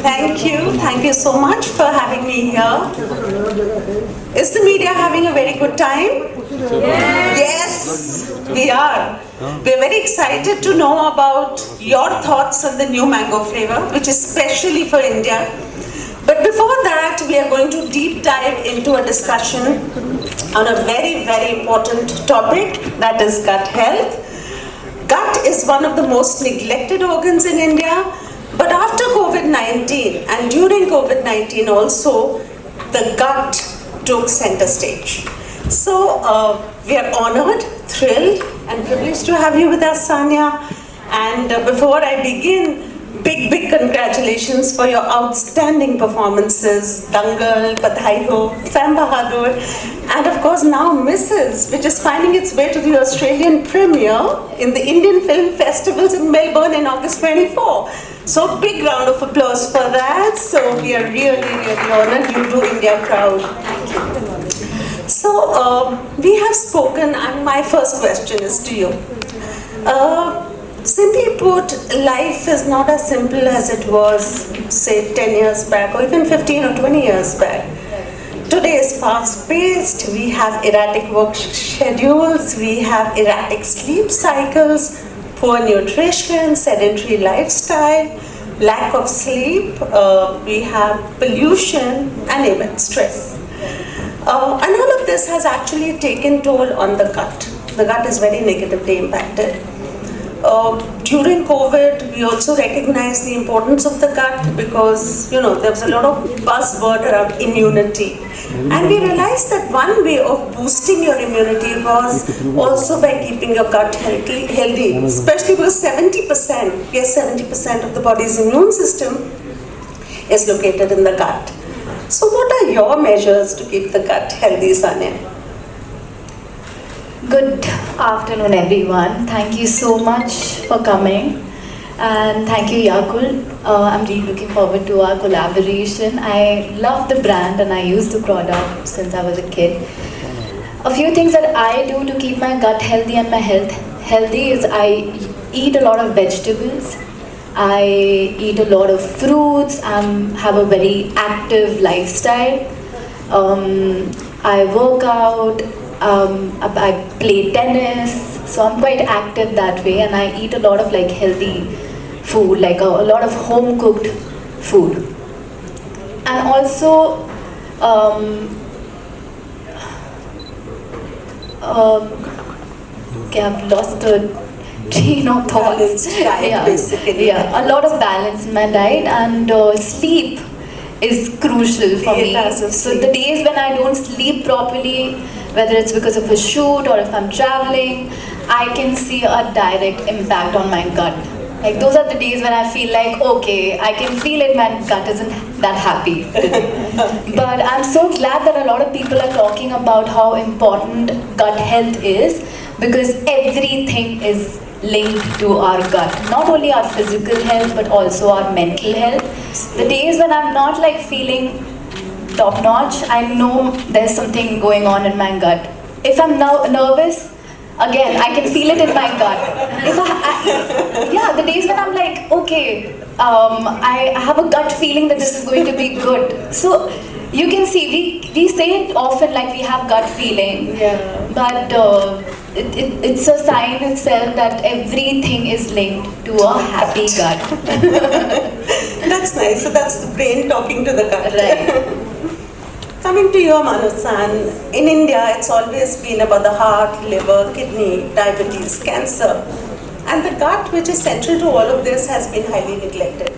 Thank you. Thank you so much for having me here. Is the media having a very good time? Yes, we are. We're very excited to know about your thoughts on the new mango flavor, which is specially for India. But before that, we are going to deep dive into a discussion on a very, very important topic, that is gut health. Gut is one of the most neglected organs in India, but after COVID-19 and during COVID-19 also, the gut took center stage. So we are honored, thrilled and privileged to have you with us, Sanya. And before I begin, big congratulations for your outstanding performances, Dangal, Badhai Ho, Sam Bahadur, and of course now Mrs., which is finding its way to the Australian premiere in the Indian Film Festivals in Melbourne in August 24. So big round of applause for that. So we are really honored. You do India proud. So we have spoken, and my first question is to you. Simply put, life is not as simple as it was, say, 10 years back or even 15 or 20 years back. Today is fast-paced, we have erratic work schedules, we have erratic sleep cycles, poor nutrition, sedentary lifestyle, lack of sleep, we have pollution and even stress. And all of this has actually taken toll on the gut. The gut is very negatively impacted. During COVID, we also recognized the importance of the gut because, there was a lot of buzzword around immunity. And we realized that one way of boosting your immunity was also by keeping your gut healthy, especially because 70% of the body's immune system is located in the gut. So what are your measures to keep the gut healthy, Sanya? Good afternoon, everyone. Thank you so much for coming, and thank you, Yakult. I'm really looking forward to our collaboration. I love the brand and I use the product since I was a kid. A few things that I do to keep my gut healthy and my health healthy is I eat a lot of vegetables. I eat a lot of fruits. Have a very active lifestyle. I work out. I play tennis, so I'm quite active that way, and I eat a lot of healthy food, a lot of home cooked food. And also okay, I've lost the train of thoughts. Yeah, a lot of balance in my diet, and sleep is crucial for me. So the days when I don't sleep properly, whether it's because of a shoot or if I'm traveling, I can see a direct impact on my gut. Those are the days when I feel okay, I can feel it, my gut isn't that happy today. But I'm so glad that a lot of people are talking about how important gut health is, because everything is linked to our gut. Not only our physical health, but also our mental health. The days when I'm not feeling top notch, I know there's something going on in my gut. If I'm now nervous, again, I can feel it in my gut. The days when I'm okay, I have a gut feeling that this is going to be good. So you can see, we say it often we have gut feeling, but it's a sign itself that everything is linked to a happy gut. That's nice. So that's the brain talking to the gut. Right. Coming to your Manu-san, in India it's always been about the heart, liver, kidney, diabetes, cancer. And the gut, which is central to all of this, has been highly neglected.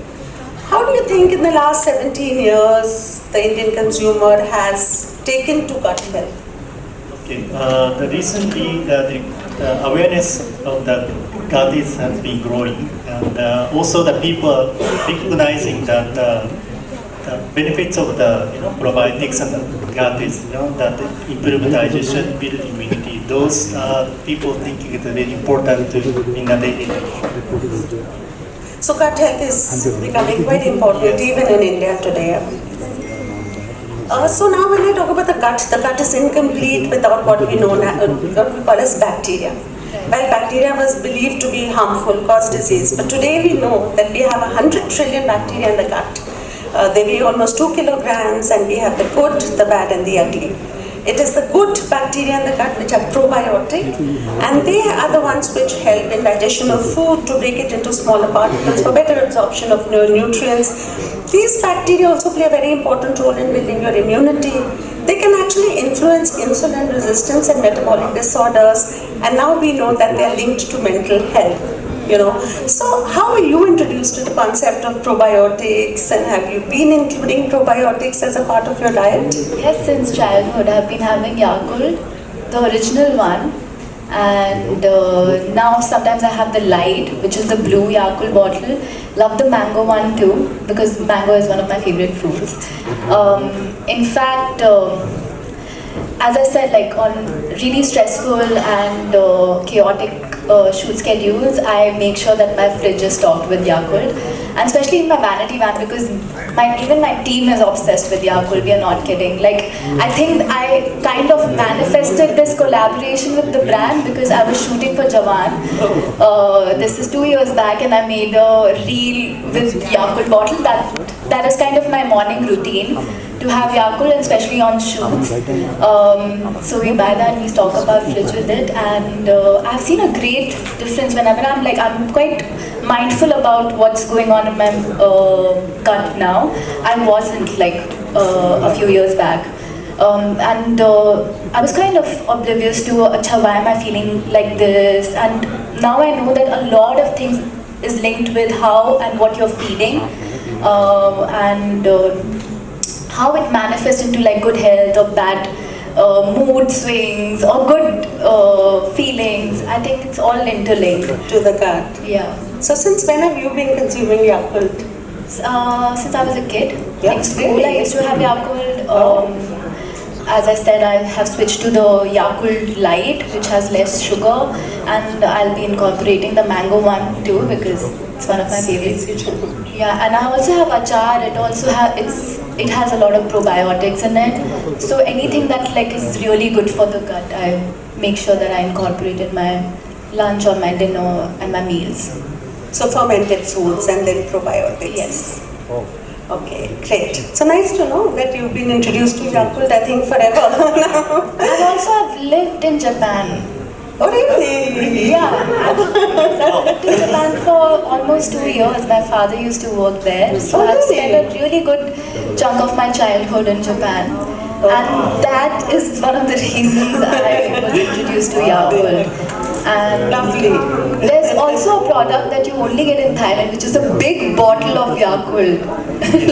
How do you think in the last 17 years the Indian consumer has taken to gut health? Okay, recently the awareness of the gut has been growing, and also the people recognizing that the benefits of the probiotics and gut is that improve digestion, build immunity. Those people thinking it's very important in the daily life. So gut health is becoming quite important even in India today. So now when I talk about the gut is incomplete without what we call as bacteria. Well, bacteria was believed to be harmful, cause disease, but today we know that we have 100 trillion bacteria in the gut. They weigh almost 2 kilograms, and we have the good, the bad, and the ugly. It is the good bacteria in the gut which are probiotic, and they are the ones which help in digestion of food to break it into smaller particles for better absorption of nutrients. These bacteria also play a very important role in building your immunity. They can actually influence insulin resistance and metabolic disorders, and now we know that they are linked to mental health. So how were you introduced to the concept of probiotics, and have you been including probiotics as a part of your diet? Yes, since childhood I've been having Yakult, the original one, and now sometimes I have the light, which is the blue Yakult bottle. Love the mango one too, because mango is one of my favorite fruits. In fact, as I said, like on really stressful and chaotic shoot schedules, I make sure that my fridge is stocked with Yakult, and especially in my vanity van, because even my team is obsessed with Yakult. We are not kidding. Like, I think I kind of manifested this collaboration with the brand because I was shooting for Jawan. This is 2 years back, and I made a reel with Yakult bottle. That is kind of my morning routine, to have Yakult, and especially on shoots. So we buy that, we stock up our fridge with it, and I've seen a great difference whenever I'm quite mindful about what's going on in my gut now. I wasn't like a few years back. And I was kind of oblivious to, why am I feeling like this? And now I know that a lot of things is linked with how and what you're feeding, and how it manifests into like good health or bad mood swings or good feelings. I think it's all interlinked. To the gut. Yeah. So since when have you been consuming Yakult? Since I was a kid. Yeah, In school really? I used to have Yakult. As I said, I have switched to the Yakult Light, which has less sugar, and I'll be incorporating the mango one too, because it's one of my favorites. Yeah, and I also have achar. It has a lot of probiotics in it. So anything that like is really good for the gut, I make sure that I incorporate in my lunch or my dinner and my meals. So fermented foods and then probiotics. Yes. Okay, great. So nice to know that you've been introduced to Yakult, I think, forever now. And also I've lived in Japan. Oh, really? Yeah, I've lived in Japan for almost 2 years. My father used to work there, so I've spent a really good chunk of my childhood in Japan. And that is one of the reasons I was introduced to Yakult. And Lovely. there's also a product that you only get in Thailand, which is a big bottle of Yakult.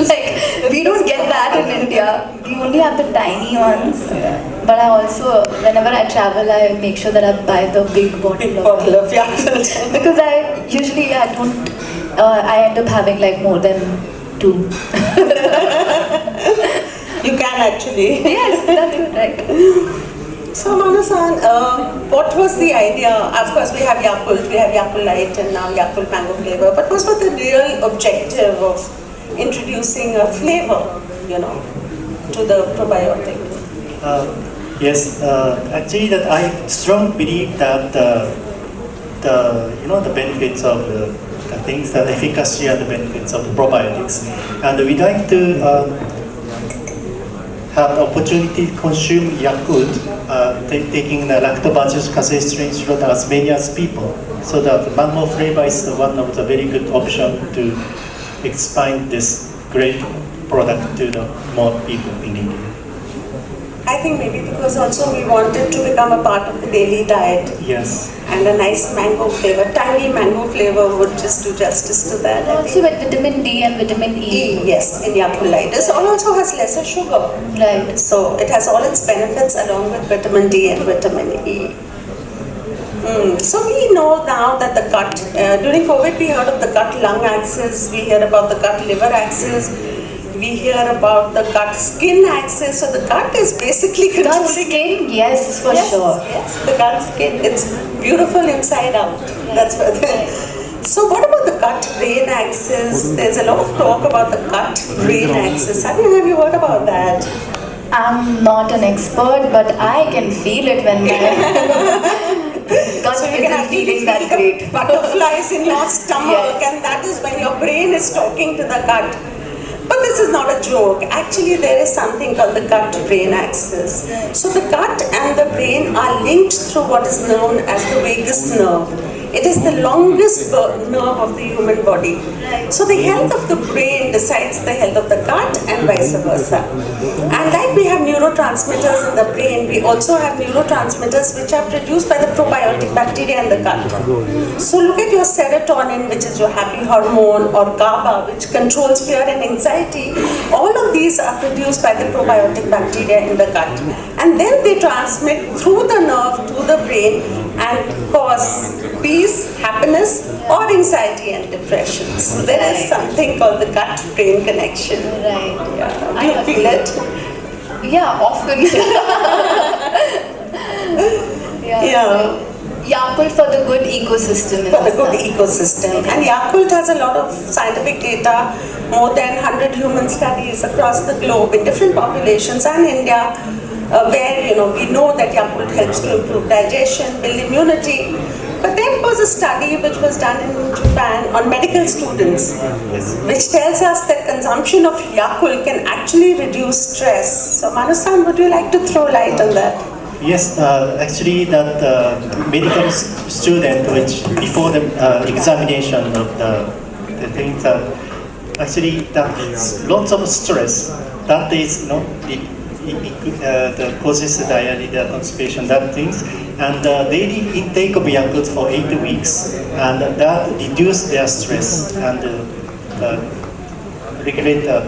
Like, we don't get that in India. We only have the tiny ones. But I also, whenever I travel, I make sure that I buy the big bottle of Yakult. Because I end up having like more than 2. You can actually. Yes, that's good, right? So Manu-san, what was the idea? Of course, we have Yakult Light, and now Yakult Mango flavor. But what was the real objective of introducing a flavor, to the probiotic? Yes, actually, that I strongly believe that the benefits of the things, the efficacy and the benefits of the probiotics, and we'd like to have the opportunity to consume Yakult, taking the lactobacillus casei strain as many as people, so that the mango flavor is one of the very good option to expand this great product to the more people in India. I think maybe because also we wanted to become a part of the daily diet. Yes. And a nice mango flavor, tangy mango flavor would just do justice to that. Also with vitamin D and vitamin E. Yes, in Yakult Light. This all also has lesser sugar. Right. So it has all its benefits along with vitamin D and vitamin E. So we know now that the gut, during COVID we heard of the gut-lung axis, we hear about the gut-liver axis, we hear about the gut-skin axis. So the gut is basically controlling. Gut skin, yes, for sure. Yes, the gut skin. It's beautiful inside out. That's what. So what about the gut-brain axis? There's a lot of talk about the gut-brain axis. Have you heard about that? I'm not an expert, but I can feel it when my gut isn't feeling that great. Butterflies in your stomach, Yes. and that is when your brain is talking to the gut. But this is not a joke. Actually, there is something called the gut-brain axis. So the gut and the brain are linked through what is known as the vagus nerve. It is the longest nerve of the human body. So the health of the brain decides the health of the gut and vice versa. And like we have neurotransmitters in the brain, we also have neurotransmitters which are produced by the probiotic bacteria in the gut. So look at your serotonin, which is your happy hormone, or GABA, which controls fear and anxiety. All of these are produced by the probiotic bacteria in the gut. And then they transmit through the nerve to the brain and cause peace, happiness, or anxiety and depression. So there is something called the gut-brain connection. Right. Yeah. Do you feel it? Yeah, often. Yeah. So, Yakult for the good ecosystem. For the good ecosystem. And Yakult has a lot of scientific data, more than 100 human studies across the globe in different populations and India, where we know that Yakult helps to improve digestion, build immunity. But there was a study which was done in Japan on medical students, which tells us that consumption of Yakult can actually reduce stress. So Manu-san, would you like to throw light on that? Yes, actually that medical student, which before the examination of the things, actually that is lots of stress. That is that causes diarrhea, constipation, that things, and daily intake of Yakult for 8 weeks, and that reduce their stress and regulate the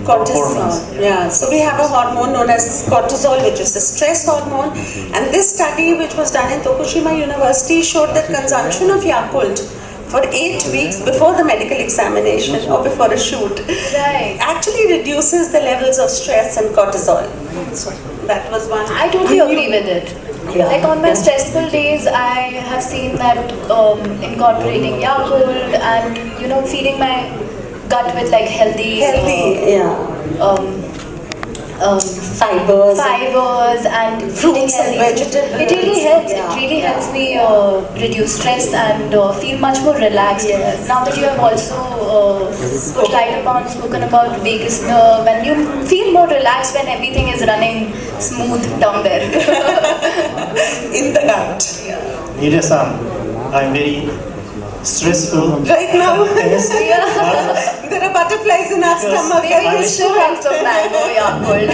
hormones. Yeah, so we have a hormone known as cortisol, which is the stress hormone. And this study, which was done in Tokushima University, showed that consumption of Yakult for 8 weeks before the medical examination or before a shoot actually reduces the levels of stress and cortisol. So that was one. I totally agree with it. Yeah. Like on my stressful days, I have seen that incorporating Yakult and feeding my gut with like healthy fibers and fruits and vegetables. It really helps. It really helps me reduce stress and feel much more relaxed. Yes. Now that you have also spoken about vagus nerve, and you feel more relaxed when everything is running smooth down there. In the gut. Nida-san, I'm very stressful. Right now? Yes. There are butterflies in our stomach. Maybe you should have some mango Yakult.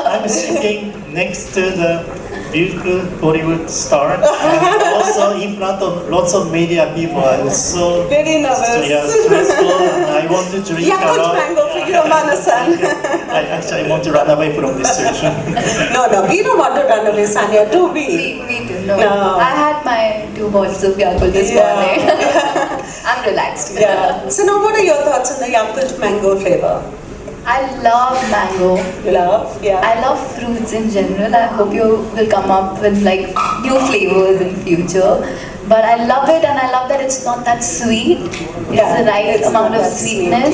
I'm sitting next to the beautiful Hollywood star, and also in front of lots of media people. I'm so very nervous. Stressful. I want to drink a Yakult lot. mango for you, Manu-san. I actually want to run away from this situation. No, we don't want to run away, Sanya, do we? Me too. No. No. I had my 2 bottles of Yakult this morning. I'm relaxed. Yeah. So now what are your thoughts on the Yakult mango flavor? I love mango. You love? Yeah. I love fruits in general. I hope you will come up with like new flavors in future. But I love it, and I love that it's not that sweet. It's the right amount of sweetness.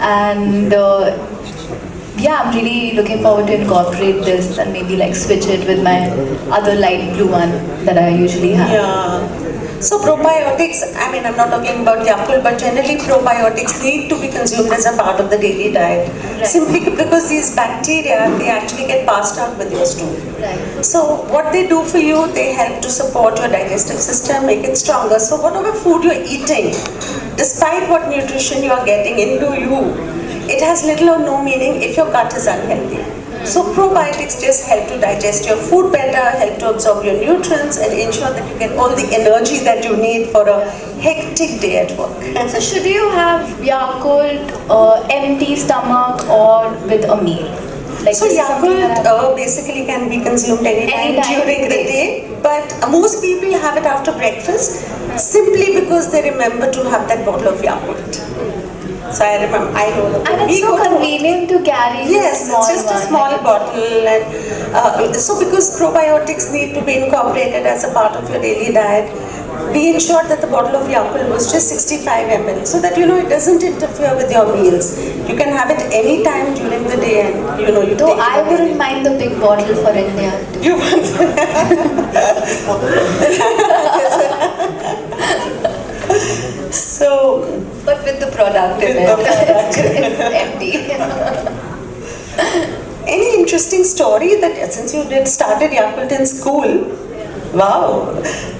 And I'm really looking forward to incorporate this and maybe like switch it with my other light blue one that I usually have. Yeah. So probiotics, I mean, I'm not talking about Yakult, but generally probiotics need to be consumed as a part of the daily diet. Right. Simply because these bacteria, they actually get passed out with your stool. Right. So what they do for you, they help to support your digestive system, make it stronger. So whatever food you're eating, despite what nutrition you are getting into you, it has little or no meaning if your gut is unhealthy. So probiotics just help to digest your food better, help to absorb your nutrients, and ensure that you get all the energy that you need for a hectic day at work. So should you have Yakult empty stomach or with a meal? Like So Yakult basically can be consumed anytime during the day, but most people have it after breakfast simply because they remember to have that bottle of Yakult. So I remember, I know that. And it's so convenient to carry. Yes, it's just a small bottle, and so because probiotics need to be incorporated as a part of your daily diet, we ensured that the bottle of Yakult was just 65 ml, so that it doesn't interfere with your meals. You can have it any time during the day, and you Though I wouldn't mind the big bottle for India. You want? So But with the product in With it. the product. It's empty. Any interesting story that since you did started Yakult in school? Wow.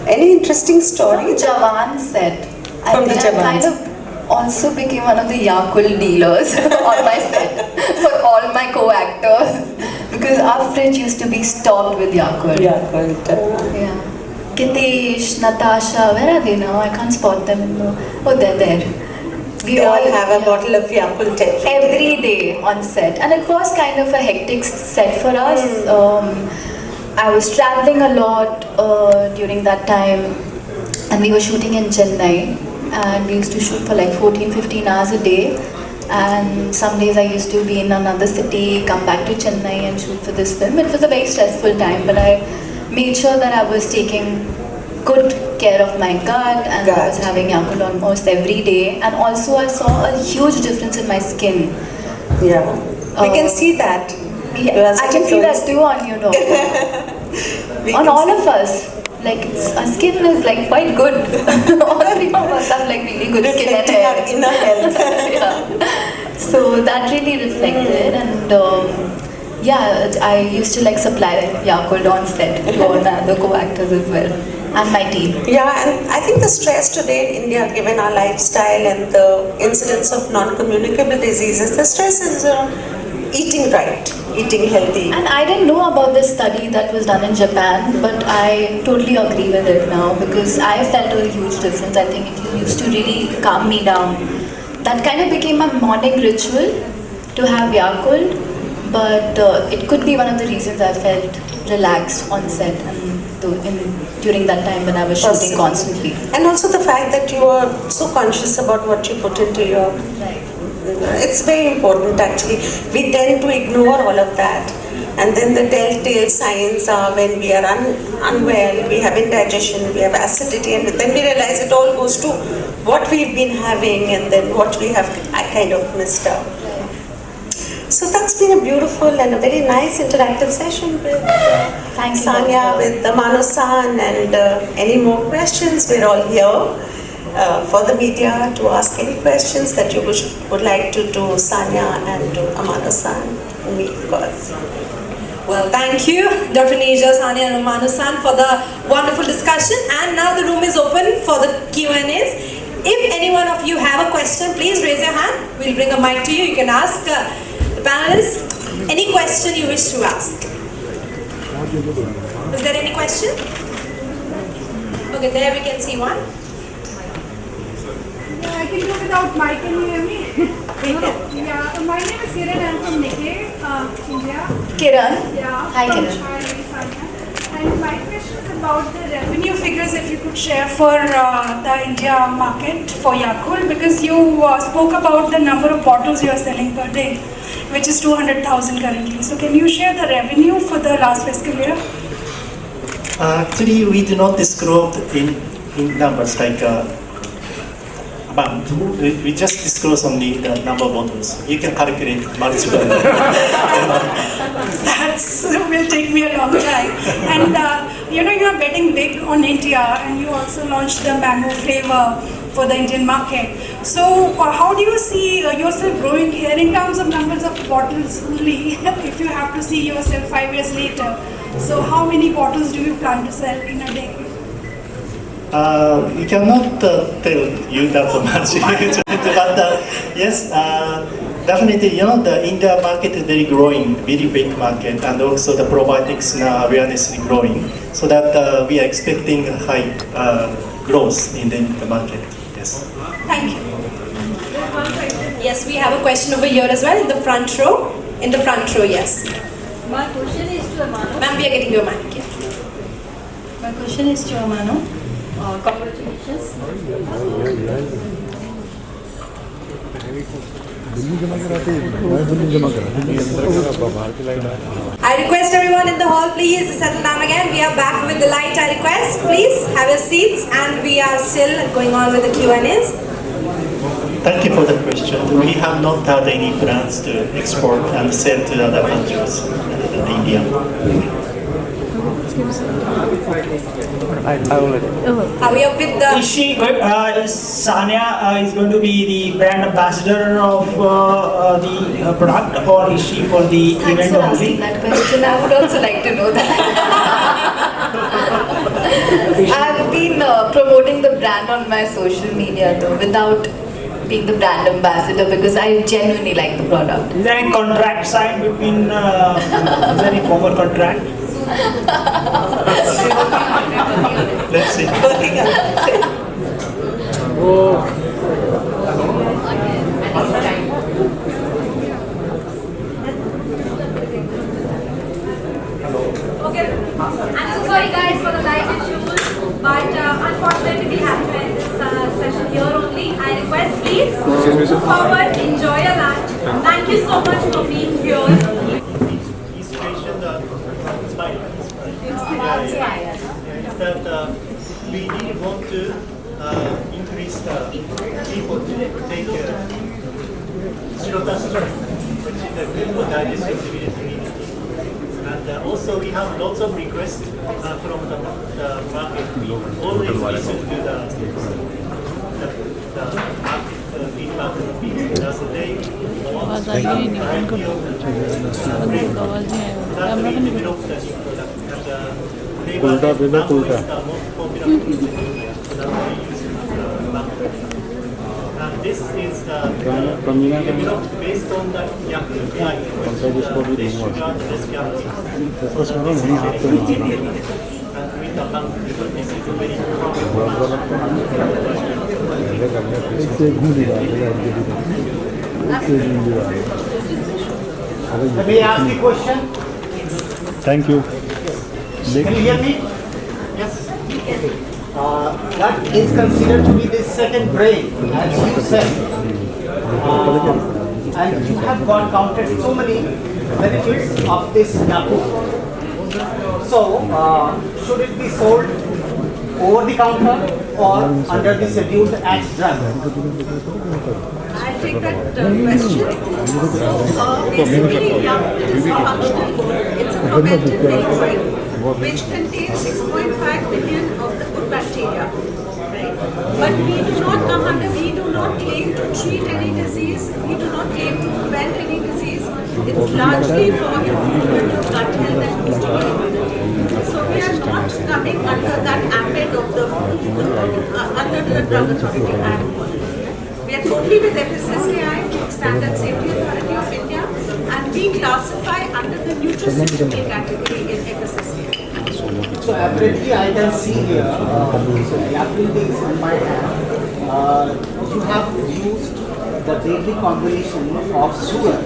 Any interesting story? Jawan set. I From the think I kind Jawan. of also became one of the Yakult dealers on my set for all my co-actors because our fridge used to be stocked with Yakult. Yakult. Yeah. Kitesh, Natasha, where are they now? I can't spot them in the. Oh, they're there. We They all have a yeah, bottle of Yakult every day on set, and it was kind of a hectic set for us. I was traveling a lot during that time, and we were shooting in Chennai, and we used to shoot for like 14-15 hours a day. And some days I used to be in another city, come back to Chennai and shoot for this film. It was a very stressful time, but I made sure that I was taking good care of my gut, and I was having Yakult almost every day. And also I saw a huge difference in my skin. Yeah. We can see that. You are Yeah, I such can a see good- that too on you, doctor. We On can all see- of us. Like, our skin is like quite good. All three of us have like really good skin and reflecting our hair. inner health. Yeah. So that really reflected, and yeah, I used to like supply Yakult on set to all my other co-actors as well, and my team. Yeah, and I think the stress today in India, given our lifestyle and the incidence of non-communicable diseases, the stress is eating right, eating healthy. And I didn't know about this study that was done in Japan, but I totally agree with it now because I felt a huge difference. I think it used to really calm me down. That kind of became my morning ritual to have Yakult, but it could be one of the reasons I felt relaxed on set and during that time when I was shooting constantly. And also the fact that you are so conscious about what you put into your... It's very important actually. We tend to ignore all of that. And then the telltale signs are when we are unwell, we have indigestion, we have acidity, and then we realize it all goes to what we've been having and then what we have kind of missed out. So that's been a beautiful and a very nice interactive session with Thank you, Sanya, Doctor. with Mano-san, and any more questions, we're all here for the media to ask any questions that you would like to Sanya and to Amano-san, and me of course. Well, thank you, Dr. Neja, Sanya and Romano-san for the wonderful discussion. And now the room is open for the Q&As. If any one of you have a question, please raise your hand. We'll bring a mic to you. You can ask the panelists any question you wish to ask. Is there any question? Okay, there we can see one. Yeah, I can do without mic. Can you hear me? Yeah, my name is Kiran. I'm from Nikkei, India. Kiran? Yeah. Hi, from Kiran. Chai, Sanya. And my question is about the revenue figures, if you could share for the India market for Yakult, because you spoke about the number of bottles you are selling per day, which is 200,000 currently. So can you share the revenue for the last fiscal year? Actually, we do not disclose in numbers like amount. We just disclose only the number of bottles. You can calculate multiple. That will take me a long time. And you know, you are betting big on India, and you also launched the mango flavor for the Indian market. So how do you see yourself growing here in terms of numbers of bottles only, if you have to see yourself 5 years later? So how many bottles do you plan to sell in a day? We cannot tell you that much, but yes, definitely, you know, the India market is very growing, very big market, and also the probiotics now awareness is growing, so that we are expecting a high growth in the market. Yes. Thank you. Yes, we have a question over here as well in the front row. In the front row, yes. My question is to Amano. Ma'am, we are getting your mic. Yeah. My question is to Amano. Congratulations. I request everyone in the hall, please settle down again. We are back with the light. I request, please have your seats, and we are still going on with the Q&As. Thank you for the question. We have not had any plans to export and sell to other countries in India. Are we up with the... Is Sanya is going to be the brand ambassador of the product, or is she for the Thanks event for only? asking that question. I would also like to know that. I've been promoting the brand on my social media though, without being the brand ambassador, because I genuinely like the product. Is there any contract signed between? Is there any formal contract? Let's see. Working on it. Okay, I'm so sorry guys for the light issues, but unfortunately we have to end this session here only. I request please move forward, enjoy your lunch. Thank you so much for being here. Inspiration, inspired. Is that we really want to increase the people to take Shirotashi, which is a good for digestive community. And also we have lots of requests from the market. We always listen to the market feedback from the people. That's the day want variety of that's we develop the new product. And flavor mango is the most popular fruit in India. So that's why we use the market. And this is developed based on the Yakult line, which is less sugar, less calories. So this is very good. And with the lung, because this is a very May I ask a question? Thank you. Can you hear me? Yes. What is considered to be the second brain, as you said? And you have got counted so many benefits of this Yakult. So, should it be sold over the counter or under the scheduled as drug? I'll take that question. So basically, Yakult is a functional food. It's a fermented milk drink which contains 6.5 billion of the good bacteria. Right? But we do not claim to treat any disease. We do not claim to prevent any disease. It's largely for improvement of gut health and boosting immunity. So we are not coming under that ambit of the under the Drug Authority Act. We are totally with FSSAI, Standard Safety Authority of India, and we classify under the nutraceutical category in FSSAI. So apparently I can see here, Yakult is in my hand. You have used the deadly combination of sugar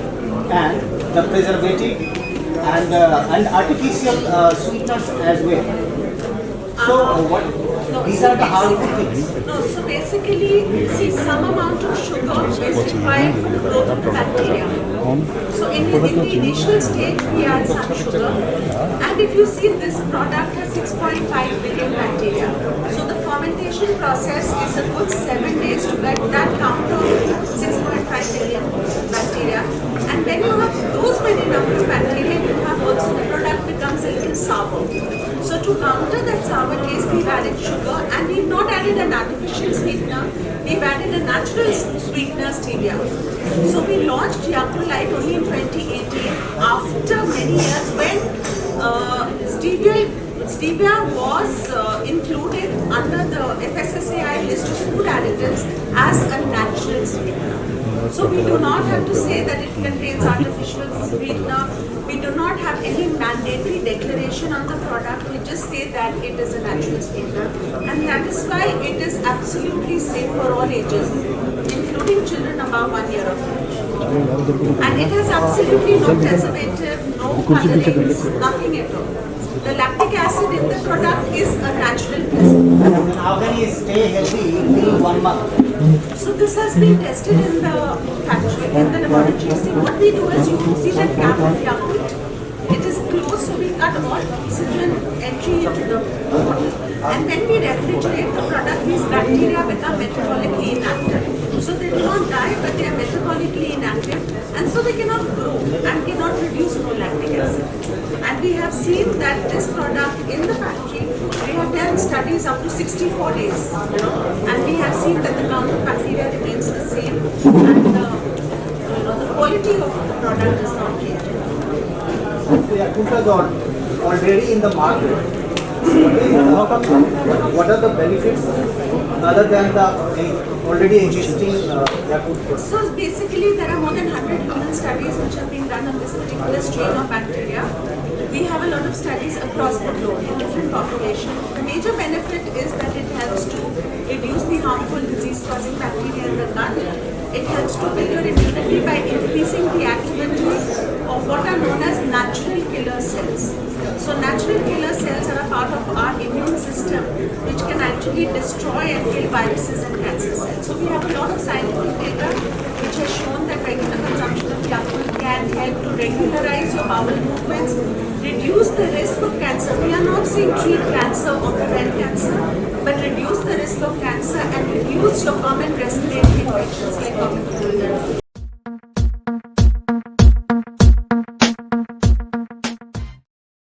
and the preservative and artificial sweeteners as well. So these are the harmful things. No, so basically, see, some amount of sugar is required for the growth of the bacteria. So in the initial stage, we add some sugar. And if you see, this product has 6.5 billion bacteria. So the fermentation process is a good 7 days to get that count of 6.5 billion bacteria. And when you have those many number of bacteria, you have also the product becomes a little sour. So to counter that sour taste, we've added sugar, and we've not added an artificial sweetener. We've added a natural sweetener, stevia. So we launched Yakult Light only in 2018 after many years when stevia was included under the FSSAI list of food additives as a natural sweetener. So we do not have to say that it contains artificial sweetener. We do not have any mandatory declaration on the product. We just say that it is a natural sweetener. And that is why it is absolutely safe for all ages, including children above 1 year of age. And it has absolutely no preservative, no colorings, nothing at all. The lactic acid in the product is a natural preservative. How can you stay healthy till 1 month? So this has been tested in the factory, in the laboratory. See, what we do is, you see that cap of Yakult, it is closed, so we cut all oxygen entry into the bottle. And when we refrigerate the product, these bacteria become metabolically inactive. So they do not die, but they are metabolically inactive, and so they cannot grow and cannot produce more lactic acid. And we have seen that this product in the factory, we have done studies up to 64 days, and we have seen that the count of bacteria remains the same, and the quality of the product is not changing. So Yakult is already in the market. What are the benefits other than the already existing Yakult product? So basically there are more than 100 human studies which have been done on this particular strain of bacteria. We have a lot of studies across the globe in different populations. The major benefit is that it helps to reduce the harmful disease-causing bacteria in the gut. It helps to build your immunity by increasing the activity of what are known as natural killer cells. So natural killer cells are a part of our immune system which can actually destroy and kill viruses and cancer cells. So we have a lot of scientific data which has shown that regular consumption of Yakult can help to regularize your bowel movements, reduce the risk of cancer. We are not saying treat cancer or prevent cancer, but reduce the risk of cancer and reduce your common respiratory infections like common cold.